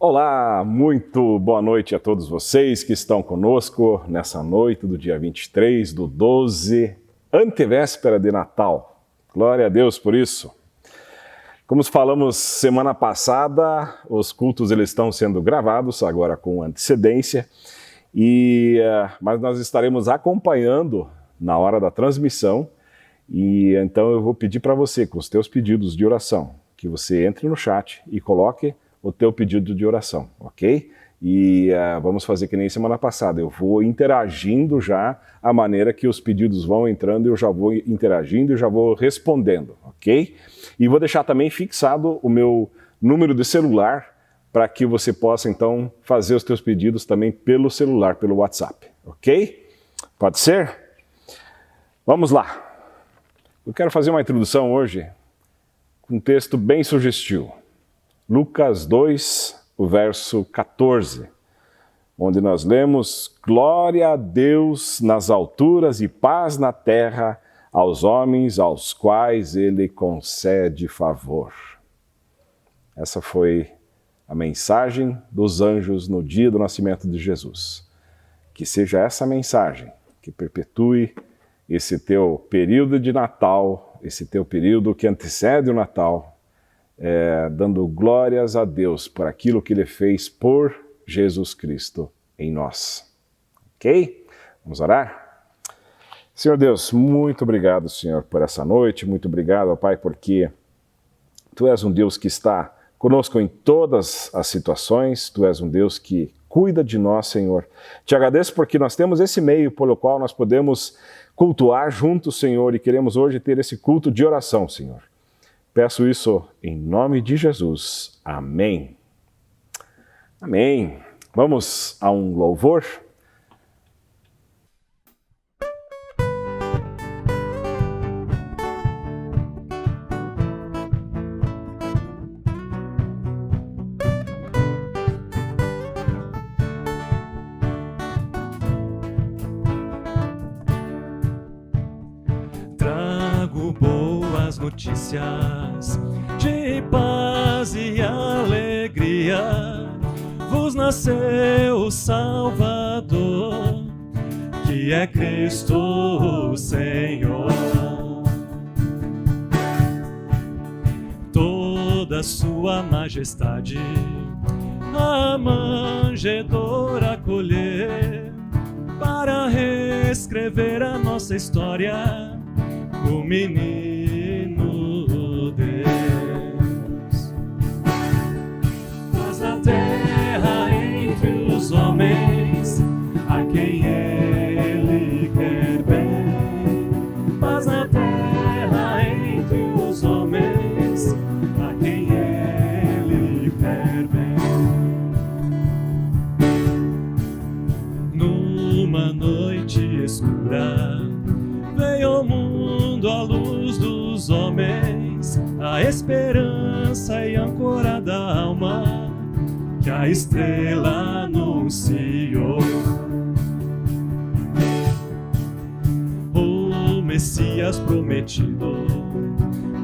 Olá, muito boa noite a todos vocês que estão conosco nessa noite do dia 23/12, antevéspera de Natal. Glória a Deus por isso. Como falamos semana passada, os cultos eles estão sendo gravados agora com antecedência, mas nós estaremos acompanhando na hora da transmissão, e então eu vou pedir para você, com os teus pedidos de oração, que você entre no chat e coloque o teu pedido de oração, ok? E vamos fazer que nem semana passada, eu vou interagindo já a maneira que os pedidos vão entrando, eu já vou interagindo e já vou respondendo, ok? E vou deixar também fixado o meu número de celular para que você possa então fazer os teus pedidos também pelo celular, pelo WhatsApp, ok? Pode ser? Vamos lá. Eu quero fazer uma introdução hoje com um texto bem sugestivo. Lucas 2, o verso 14, onde nós lemos: Glória a Deus nas alturas e paz na terra aos homens aos quais Ele concede favor. Essa foi a mensagem dos anjos no dia do nascimento de Jesus. Que seja essa mensagem que perpetue esse teu período de Natal, esse teu período que antecede o Natal, dando glórias a Deus por aquilo que Ele fez por Jesus Cristo em nós. Ok? Vamos orar? Senhor Deus, muito obrigado, Senhor, por essa noite. Muito obrigado, ó Pai, porque Tu és um Deus que está conosco em todas as situações. Tu és um Deus que cuida de nós, Senhor. Te agradeço porque nós temos esse meio pelo qual nós podemos cultuar juntos, Senhor, e queremos hoje ter esse culto de oração, Senhor. Peço isso em nome de Jesus. Amém. Amém. Vamos a um louvor? Trago boas notícias de paz e alegria. Vos nasceu o Salvador, que é Cristo o Senhor. Toda sua majestade a manjedoura acolher, para reescrever a nossa história, o menino Deus. Paz na terra entre os homens, a quem Ele quer bem. Paz na terra entre os homens, a quem Ele quer bem. Numa noite escura veio ao mundo a luz dos homens, a esperança e âncora da alma que a estrela anunciou. O Messias prometido,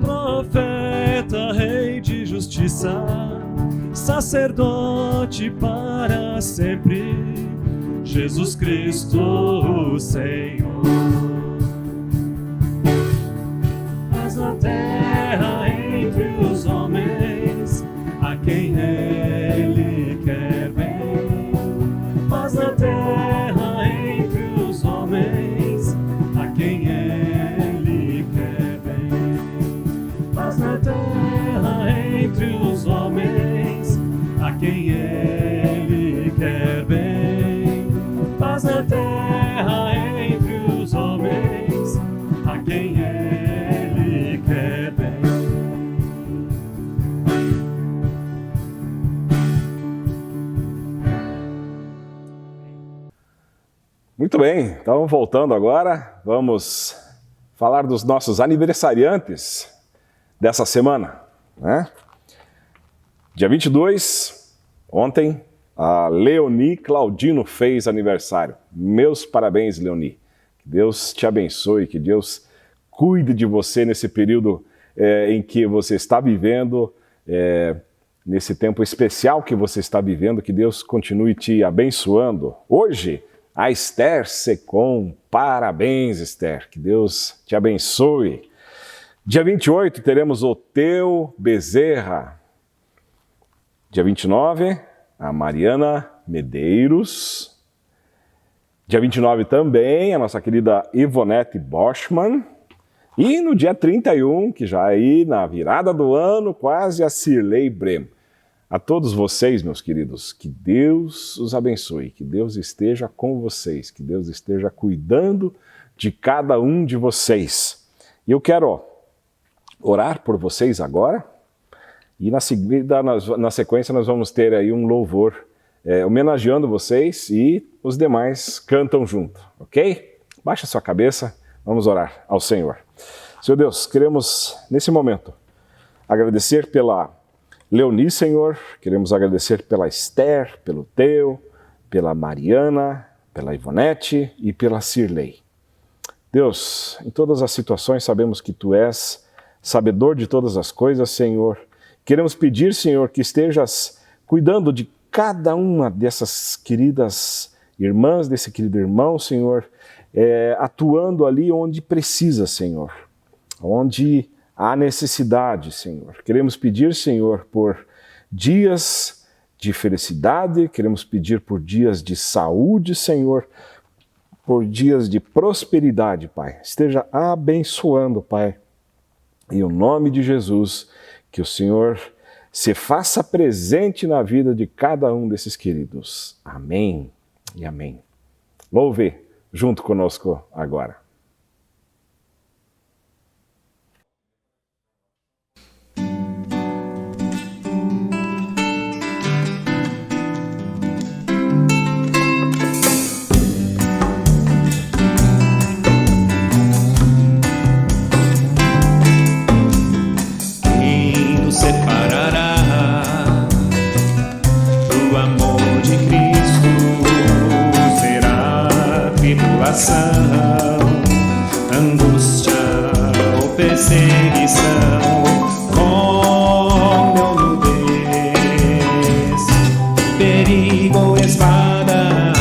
profeta, rei de justiça, sacerdote para sempre, Jesus Cristo o Senhor. Na terra entre os homens, a quem Ele quer bem. Paz na terra entre os homens, a quem Ele quer bem. Paz na terra entre os homens, a quem Ele quer bem. Paz na terra entre os homens, a quem Ele quer bem. Muito bem, então voltando agora, vamos falar dos nossos aniversariantes dessa semana, né? Dia 22, ontem, a Leoni Claudino fez aniversário. Meus parabéns, Leoni. Que Deus te abençoe, que Deus cuide de você nesse período em que você está vivendo, nesse tempo especial que você está vivendo, que Deus continue te abençoando. Hoje, a Esther Secom, parabéns, Esther, que Deus te abençoe. Dia 28 teremos o Teu Bezerra. Dia 29, a Mariana Medeiros. Dia 29 também, a nossa querida Ivonete Boschman. E no dia 31, que já é aí na virada do ano, quase a Cirlei Brem. A todos vocês, meus queridos, que Deus os abençoe, que Deus esteja com vocês, que Deus esteja cuidando de cada um de vocês. E eu quero orar por vocês agora, e na sequência nós vamos ter aí um louvor homenageando vocês e os demais cantam junto, ok? Baixa sua cabeça, vamos orar ao Senhor. Senhor Deus, queremos nesse momento agradecer pela Leoni, Senhor, queremos agradecer pela Esther, pelo Teu, pela Mariana, pela Ivonete e pela Cirlei. Deus, em todas as situações sabemos que Tu és sabedor de todas as coisas, Senhor. Queremos pedir, Senhor, que estejas cuidando de cada uma dessas queridas irmãs, desse querido irmão, Senhor, atuando ali onde precisa, Senhor, onde há necessidade, Senhor. Queremos pedir, Senhor, por dias de felicidade, queremos pedir por dias de saúde, Senhor, por dias de prosperidade, Pai. Esteja abençoando, Pai, em nome de Jesus, que o Senhor se faça presente na vida de cada um desses queridos. Amém e amém. Louve junto conosco agora. Angústia ou perseguição, com meu nudez, perigo ou espada,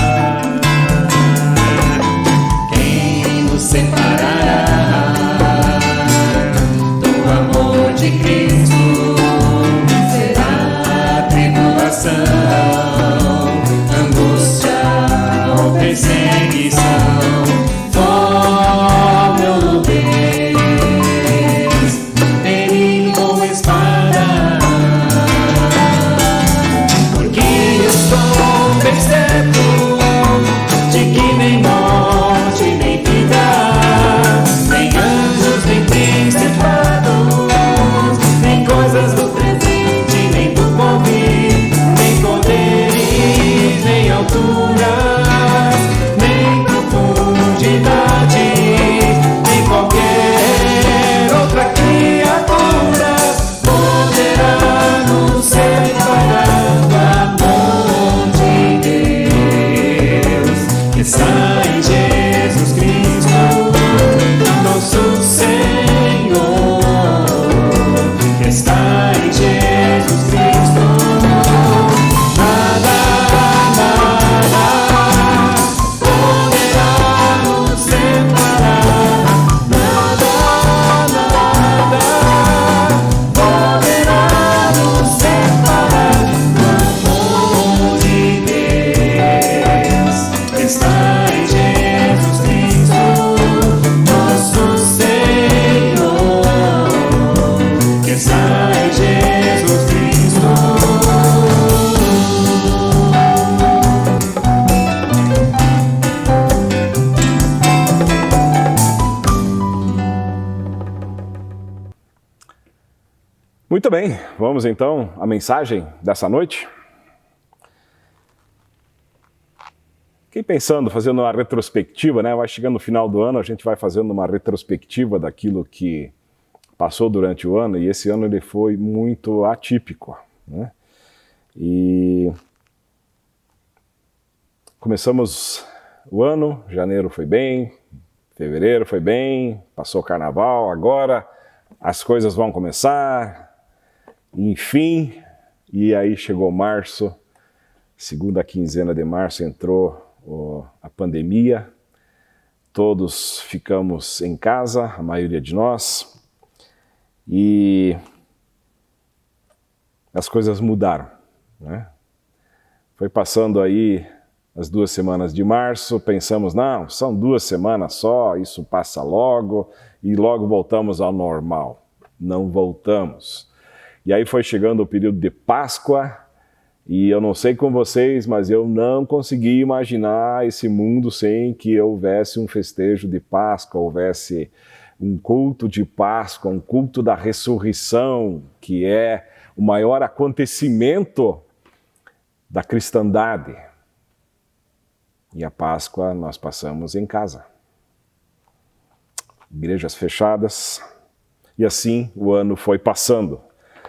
quem nos separará do amor de Cristo? Será tribulação, angústia ou perseguição. Muito bem, vamos então à mensagem dessa noite. Fiquei pensando, fazendo uma retrospectiva, né? Vai chegando no final do ano, a gente vai fazendo uma retrospectiva daquilo que passou durante o ano, e esse ano ele foi muito atípico, né? E começamos o ano, janeiro foi bem, fevereiro foi bem, passou o carnaval, agora as coisas vão começar, enfim, e aí chegou março, segunda quinzena de março entrou a pandemia, todos ficamos em casa, a maioria de nós, e as coisas mudaram, né? Foi passando aí as 2 semanas de março, pensamos, não, são 2 semanas só, isso passa logo, e logo voltamos ao normal. Não voltamos. E aí foi chegando o período de Páscoa, e eu não sei com vocês, mas eu não consegui imaginar esse mundo sem que houvesse um festejo de Páscoa, houvesse um culto de Páscoa, um culto da ressurreição, que é o maior acontecimento da cristandade. E a Páscoa nós passamos em casa. Igrejas fechadas, e assim o ano foi passando.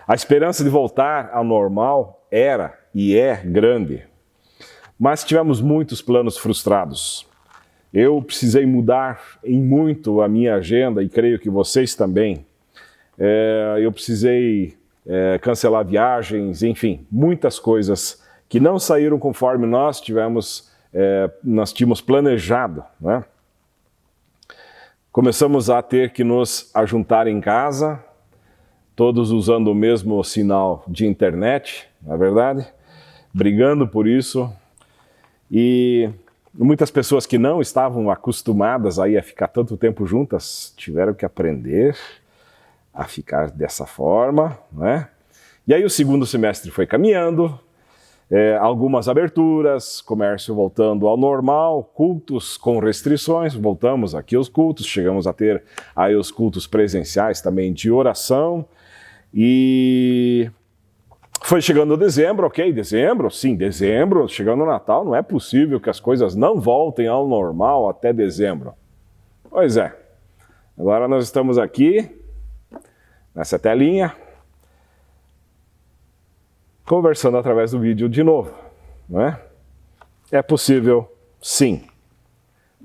A esperança de voltar ao normal era e é grande, mas tivemos muitos planos frustrados. Eu precisei mudar em muito a minha agenda, e creio que vocês também. Eu precisei cancelar viagens, enfim, muitas coisas que não saíram conforme nós tínhamos planejado, né? Começamos a ter que nos ajuntar em casa, todos usando o mesmo sinal de internet, não é verdade? Brigando por isso. E muitas pessoas que não estavam acostumadas aí a ficar tanto tempo juntas tiveram que aprender a ficar dessa forma, né? E aí o segundo semestre foi caminhando, algumas aberturas, comércio voltando ao normal, cultos com restrições, voltamos aqui aos cultos, chegamos a ter aí os cultos presenciais também de oração, e foi chegando dezembro, ok, dezembro, chegando o Natal, não é possível que as coisas não voltem ao normal até dezembro. Pois é, agora nós estamos aqui, nessa telinha, conversando através do vídeo de novo, não é? É possível, sim.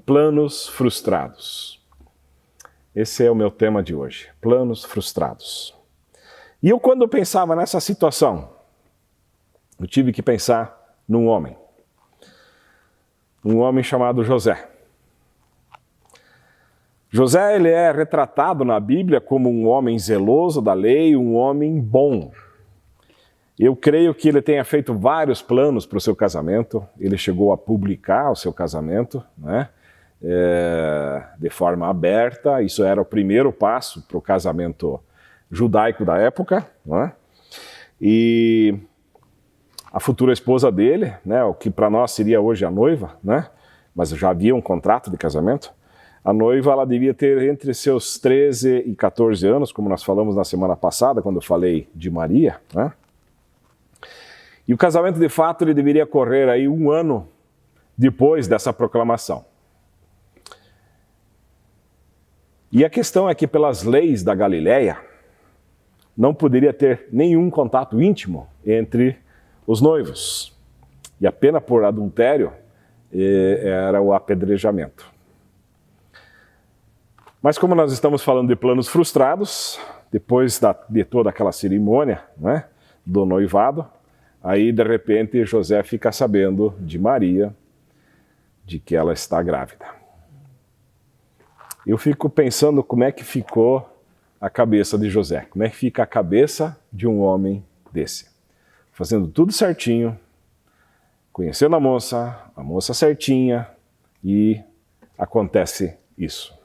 Planos frustrados. Esse é o meu tema de hoje, planos frustrados. E eu, quando pensava nessa situação, eu tive que pensar num homem. Um homem chamado José. José, ele é retratado na Bíblia como um homem zeloso da lei, um homem bom. Eu creio que ele tenha feito vários planos para o seu casamento. Ele chegou a publicar o seu casamento, né? De forma aberta. Isso era o primeiro passo para o casamento judaico da época, né? E a futura esposa dele, né, o que para nós seria hoje a noiva, né? Mas já havia um contrato de casamento. A noiva, ela devia ter entre seus 13 e 14 anos, como nós falamos na semana passada, quando eu falei de Maria, né? E o casamento, de fato, ele deveria ocorrer aí 1 ano depois dessa proclamação. E a questão é que, pelas leis da Galileia, não poderia ter nenhum contato íntimo entre os noivos. E a pena por adultério era o apedrejamento. Mas como nós estamos falando de planos frustrados, depois de toda aquela cerimônia, né, do noivado, aí, de repente, José fica sabendo de Maria, de que ela está grávida. Eu fico pensando como é que ficou a cabeça de José, como é que fica a cabeça de um homem desse. Fazendo tudo certinho, conhecendo a moça certinha, e acontece isso.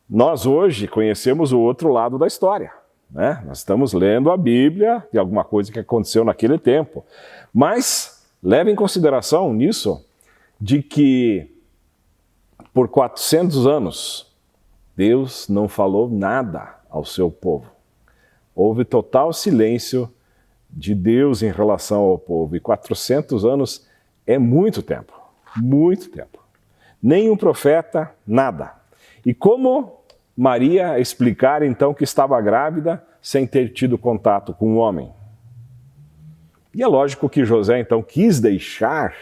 Nós hoje conhecemos o outro lado da história. Né? Nós estamos lendo a Bíblia de alguma coisa que aconteceu naquele tempo. Mas leve em consideração nisso de que por 400 anos Deus não falou nada ao seu povo. Houve total silêncio de Deus em relação ao povo. E 400 anos é muito tempo, muito tempo. Nenhum profeta, nada. E como Maria explicar então que estava grávida sem ter tido contato com o homem? E é lógico que José então quis deixar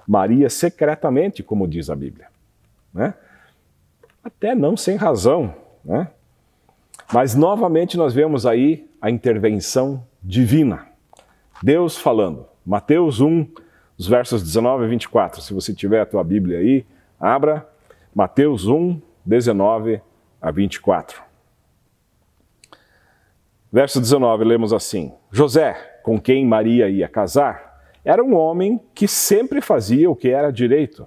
Maria secretamente, como diz a Bíblia, né? Até não sem razão, né? Mas novamente nós vemos aí a intervenção divina. Deus falando. Mateus 1, os versos 19 a 24. Se você tiver a tua Bíblia aí, abra Mateus 1, 19 a 24. Verso 19, lemos assim: José, com quem Maria ia casar, era um homem que sempre fazia o que era direito.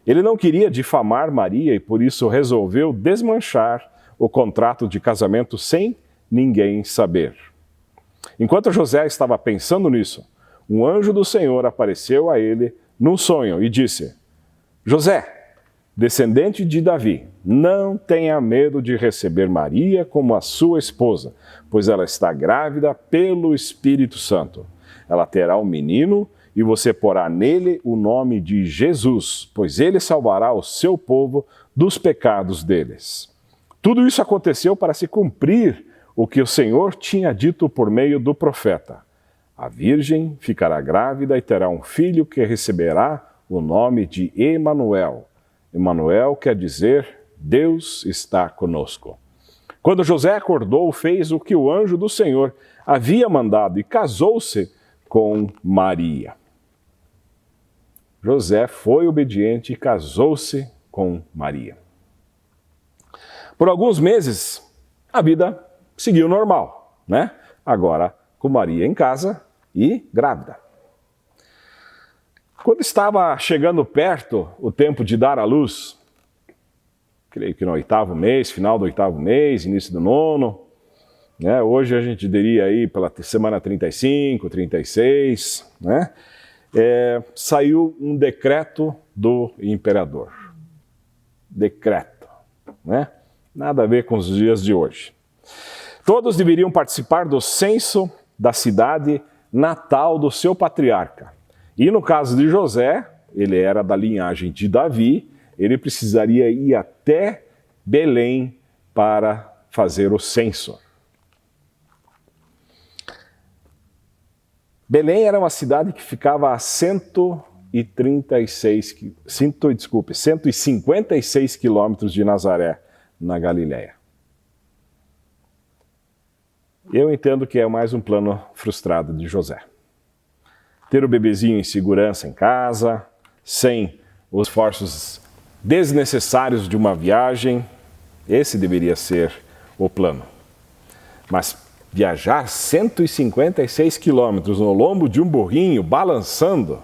Ele não queria difamar Maria e por isso resolveu desmanchar o contrato de casamento sem ninguém saber. Enquanto José estava pensando nisso, um anjo do Senhor apareceu a ele num sonho e disse: José, descendente de Davi, não tenha medo de receber Maria como a sua esposa, pois ela está grávida pelo Espírito Santo. Ela terá um menino e você porá nele o nome de Jesus, pois ele salvará o seu povo dos pecados deles. Tudo isso aconteceu para se cumprir o que o Senhor tinha dito por meio do profeta. A virgem ficará grávida e terá um filho que receberá o nome de Emanuel. Emanuel quer dizer Deus está conosco. Quando José acordou, fez o que o anjo do Senhor havia mandado e casou-se com Maria. José foi obediente e casou-se com Maria. Por alguns meses, a vida seguiu normal, né? Agora com Maria em casa e grávida. Quando estava chegando perto o tempo de dar à luz, creio que no 8º mês, final do 8º mês, início do 9º, né? Hoje a gente diria aí pela semana 35, 36, né? Saiu um decreto do imperador. Decreto, né? Nada a ver com os dias de hoje. Todos deveriam participar do censo da cidade natal do seu patriarca. E no caso de José, ele era da linhagem de Davi, ele precisaria ir até Belém para fazer o censo. Belém era uma cidade que ficava a 156 quilômetros de Nazaré, na Galileia. Eu entendo que é mais um plano frustrado de José. Ter o bebezinho em segurança em casa, sem os esforços desnecessários de uma viagem, esse deveria ser o plano. Mas viajar 156 quilômetros no lombo de um burrinho, balançando,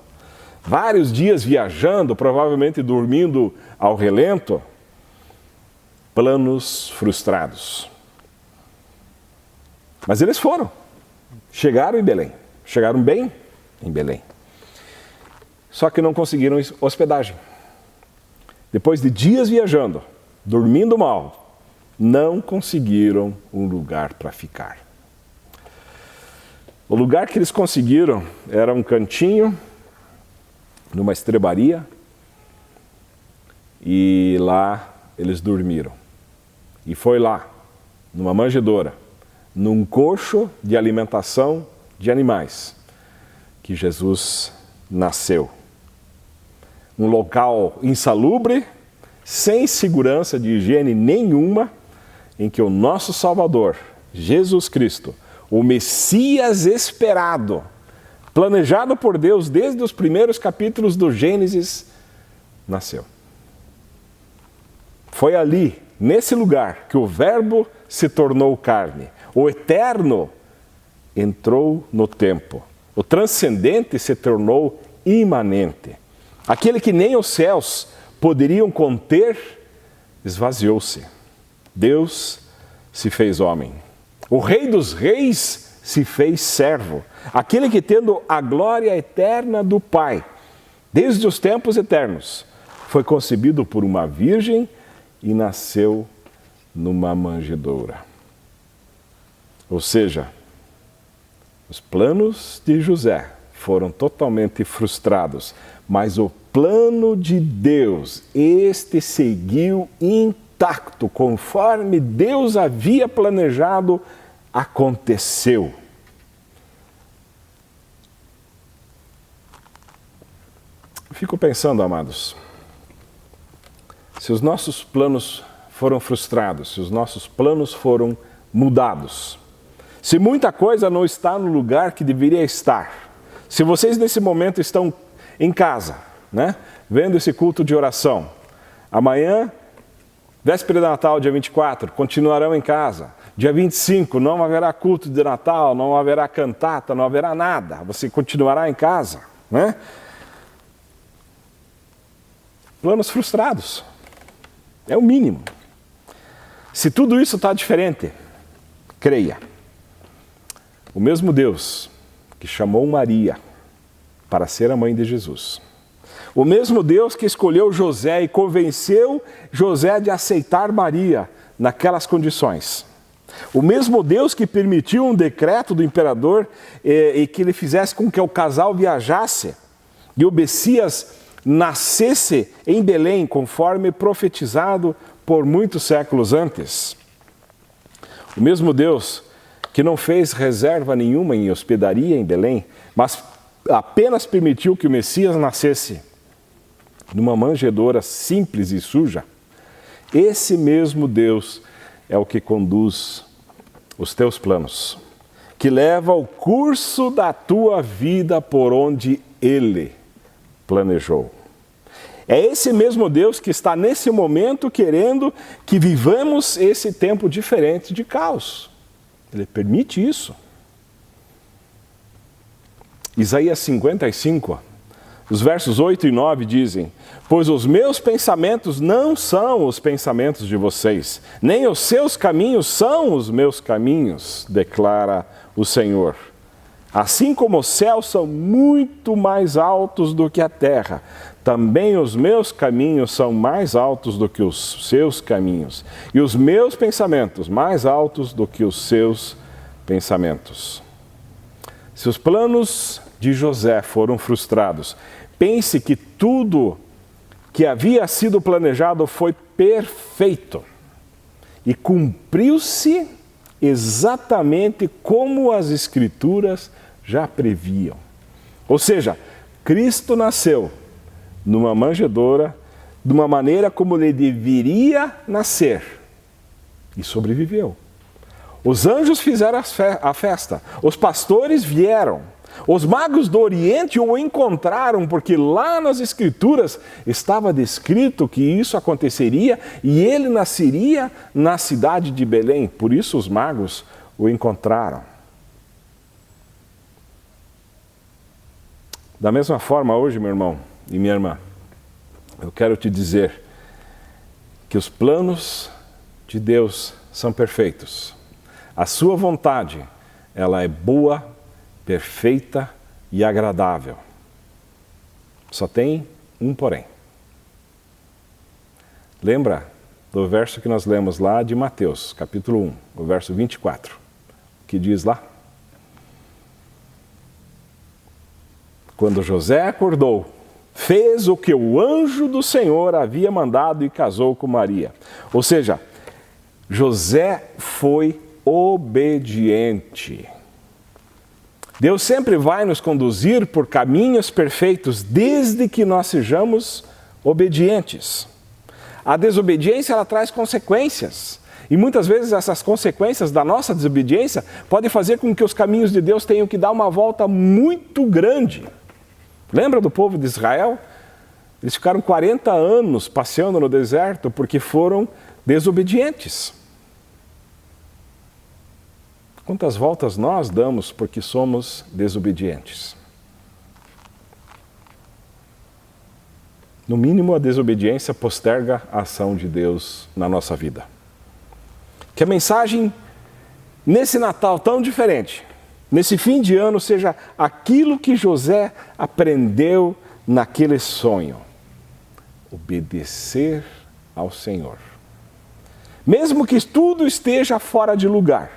vários dias viajando, provavelmente dormindo ao relento, planos frustrados. Mas eles foram, chegaram em Belém, chegaram bem em Belém. Só que não conseguiram hospedagem. Depois de dias viajando, dormindo mal, não conseguiram um lugar para ficar. O lugar que eles conseguiram era um cantinho, numa estrebaria, e lá eles dormiram. E foi lá, numa manjedoura, num coxo de alimentação de animais, que Jesus nasceu. Um local insalubre, sem segurança de higiene nenhuma, em que o nosso Salvador, Jesus Cristo, o Messias esperado, planejado por Deus desde os primeiros capítulos do Gênesis, nasceu. Foi ali, nesse lugar, que o Verbo se tornou carne. O eterno entrou no tempo. O transcendente se tornou imanente. Aquele que nem os céus poderiam conter, esvaziou-se. Deus se fez homem. O Rei dos Reis se fez servo. Aquele que, tendo a glória eterna do Pai, desde os tempos eternos, foi concebido por uma virgem e nasceu numa manjedoura. Ou seja, os planos de José foram totalmente frustrados, mas o plano de Deus, este seguiu intacto, conforme Deus havia planejado, aconteceu. Fico pensando, amados, se os nossos planos foram frustrados, se os nossos planos foram mudados, Se muita coisa não está no lugar que deveria estar, se vocês nesse momento estão em casa, né, vendo esse culto de oração, amanhã, véspera de Natal, dia 24, continuarão em casa. Dia 25, não haverá culto de Natal, não haverá cantata, não haverá nada. Você continuará em casa, né? Planos frustrados. É o mínimo. Se tudo isso está diferente, creia. O mesmo Deus que chamou Maria para ser a mãe de Jesus, o mesmo Deus que escolheu José e convenceu José de aceitar Maria naquelas condições, o mesmo Deus que permitiu um decreto do imperador e que ele fizesse com que o casal viajasse e o Messias nascesse em Belém, conforme profetizado por muitos séculos antes. O mesmo Deus que não fez reserva nenhuma em hospedaria em Belém, mas apenas permitiu que o Messias nascesse numa manjedoura simples e suja, esse mesmo Deus é o que conduz os teus planos, que leva o curso da tua vida por onde Ele planejou. É esse mesmo Deus que está nesse momento querendo que vivamos esse tempo diferente de caos. Ele permite isso. Isaías 55, os versos 8 e 9 dizem: pois os meus pensamentos não são os pensamentos de vocês, nem os seus caminhos são os meus caminhos, declara o Senhor. Assim como os céus são muito mais altos do que a terra, também os meus caminhos são mais altos do que os seus caminhos, e os meus pensamentos mais altos do que os seus pensamentos. Se os planos de José foram frustrados, pense que tudo que havia sido planejado foi perfeito e cumpriu-se exatamente como as Escrituras já previam. Ou seja, Cristo nasceu numa manjedoura, de uma maneira como ele deveria nascer, e sobreviveu. Os anjos fizeram a festa, os pastores vieram, os magos do Oriente o encontraram, porque lá nas Escrituras estava descrito que isso aconteceria e ele nasceria na cidade de Belém. Por isso os magos o encontraram. Da mesma forma, hoje, meu irmão e minha irmã, eu quero te dizer que os planos de Deus são perfeitos. A sua vontade, ela é boa, perfeita e agradável. Só tem um porém. Lembra do verso que nós lemos lá de Mateus, capítulo 1, o verso 24, que diz lá? Quando José acordou, fez o que o anjo do Senhor havia mandado e casou com Maria. Ou seja, José foi obediente. Deus sempre vai nos conduzir por caminhos perfeitos, desde que nós sejamos obedientes. A desobediência, ela traz consequências. E muitas vezes essas consequências da nossa desobediência podem fazer com que os caminhos de Deus tenham que dar uma volta muito grande. Lembra do povo de Israel? Eles ficaram 40 anos passeando no deserto porque foram desobedientes. Quantas voltas nós damos porque somos desobedientes? No mínimo, a desobediência posterga a ação de Deus na nossa vida. Que a mensagem nesse Natal tão diferente, nesse fim de ano, seja aquilo que José aprendeu naquele sonho: obedecer ao Senhor. Mesmo que tudo esteja fora de lugar,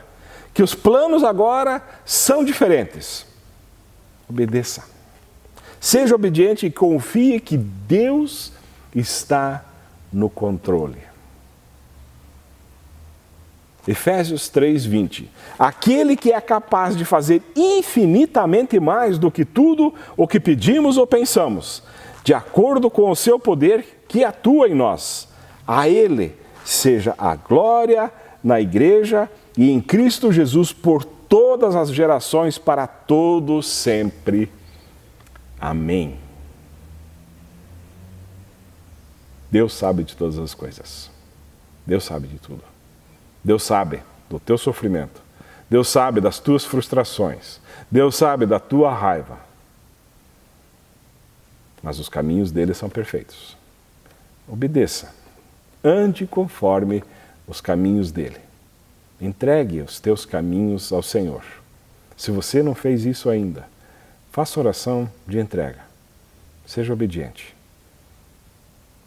que os planos agora são diferentes, obedeça. Seja obediente e confie que Deus está no controle. Efésios 3:20. Aquele que é capaz de fazer infinitamente mais do que tudo o que pedimos ou pensamos, de acordo com o seu poder que atua em nós. A Ele seja a glória na igreja e em Cristo Jesus por todas as gerações, para todos sempre. Amém. Deus sabe de todas as coisas. Deus sabe de tudo. Deus sabe do teu sofrimento. Deus sabe das tuas frustrações. Deus sabe da tua raiva. Mas os caminhos dele são perfeitos. Obedeça. Ande conforme os caminhos dele. Entregue os teus caminhos ao Senhor. Se você não fez isso ainda, faça oração de entrega. Seja obediente.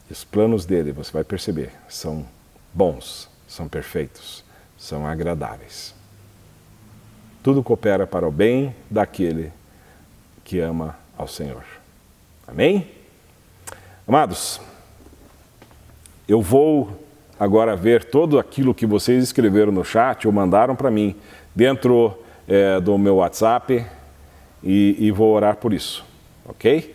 E os planos dele, você vai perceber, são bons, são perfeitos, são agradáveis. Tudo coopera para o bem daquele que ama ao Senhor. Amém? Amados, eu vou agora ver tudo aquilo que vocês escreveram no chat ou mandaram para mim dentro do meu WhatsApp e vou orar por isso, ok?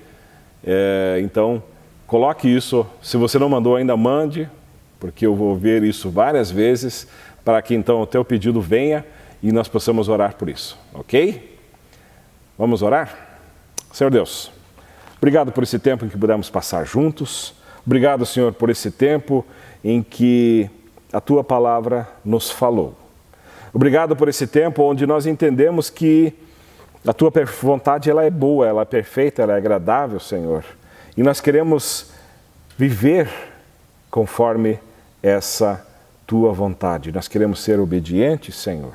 Então, coloque isso. Se você não mandou ainda, mande, porque eu vou ver isso várias vezes para que então o teu pedido venha e nós possamos orar por isso, ok? Vamos orar? Senhor Deus, obrigado por esse tempo em que pudemos passar juntos. Obrigado, Senhor, por esse tempo em que a Tua palavra nos falou. Obrigado por esse tempo onde nós entendemos que a Tua vontade ela é boa, ela é perfeita, ela é agradável, Senhor. E nós queremos viver conforme essa Tua vontade. Nós queremos ser obedientes, Senhor.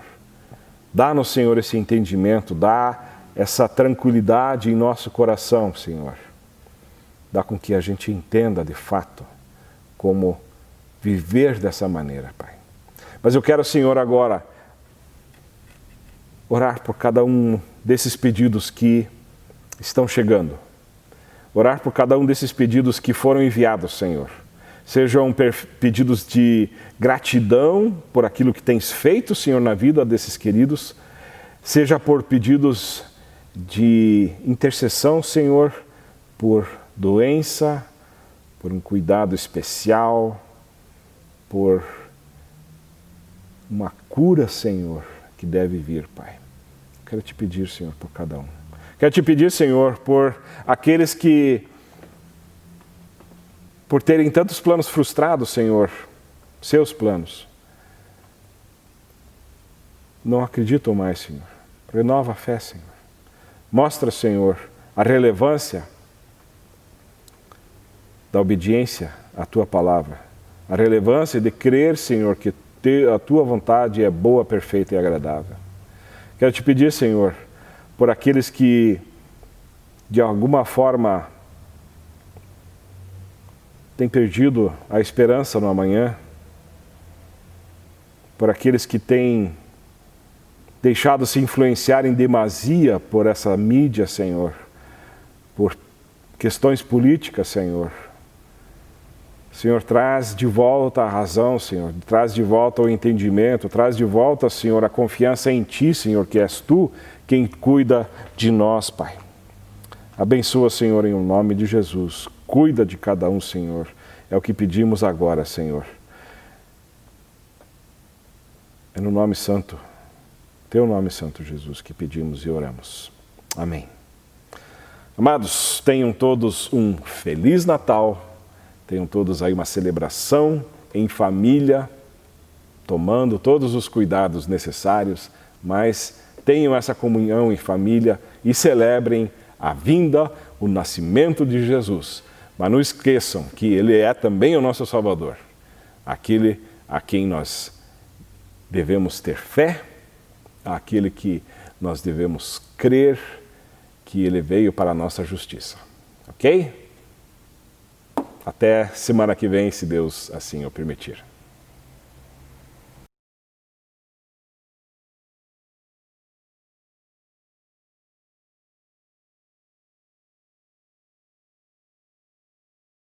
Dá-nos, Senhor, esse entendimento, dá essa tranquilidade em nosso coração, Senhor. Dá com que a gente entenda de fato como viver dessa maneira, Pai. Mas eu quero, Senhor, agora orar por cada um desses pedidos que estão chegando. Orar por cada um desses pedidos que foram enviados, Senhor. Sejam pedidos de gratidão por aquilo que tens feito, Senhor, na vida desses queridos. Seja por pedidos de intercessão, Senhor, por doença, por um cuidado especial, por uma cura, Senhor, que deve vir, Pai. Quero te pedir, Senhor, por cada um. Quero te pedir, Senhor, por aqueles que, por terem tantos planos frustrados, Senhor, seus planos, não acreditam mais, Senhor. Renova a fé, Senhor. Mostra, Senhor, a relevância da obediência à Tua palavra. A relevância de crer, Senhor, que a Tua vontade é boa, perfeita e agradável. Quero te pedir, Senhor, por aqueles que, de alguma forma, têm perdido a esperança no amanhã, por aqueles que têm deixado se influenciar em demasia por essa mídia, Senhor, por questões políticas, Senhor. Senhor, traz de volta a razão, Senhor, traz de volta o entendimento, traz de volta, Senhor, a confiança em Ti, Senhor, que és Tu quem cuida de nós, Pai. Abençoa, Senhor, em nome de Jesus. Cuida de cada um, Senhor. É o que pedimos agora, Senhor. É no nome santo, Teu nome santo, Jesus, que pedimos e oramos. Amém. Amados, tenham todos um Feliz Natal. Tenham todos aí uma celebração em família, tomando todos os cuidados necessários, mas tenham essa comunhão em família e celebrem a vinda, o nascimento de Jesus. Mas não esqueçam que Ele é também o nosso Salvador, aquele a quem nós devemos ter fé, aquele que nós devemos crer que Ele veio para a nossa justiça. Ok? Até semana que vem, se Deus assim o permitir.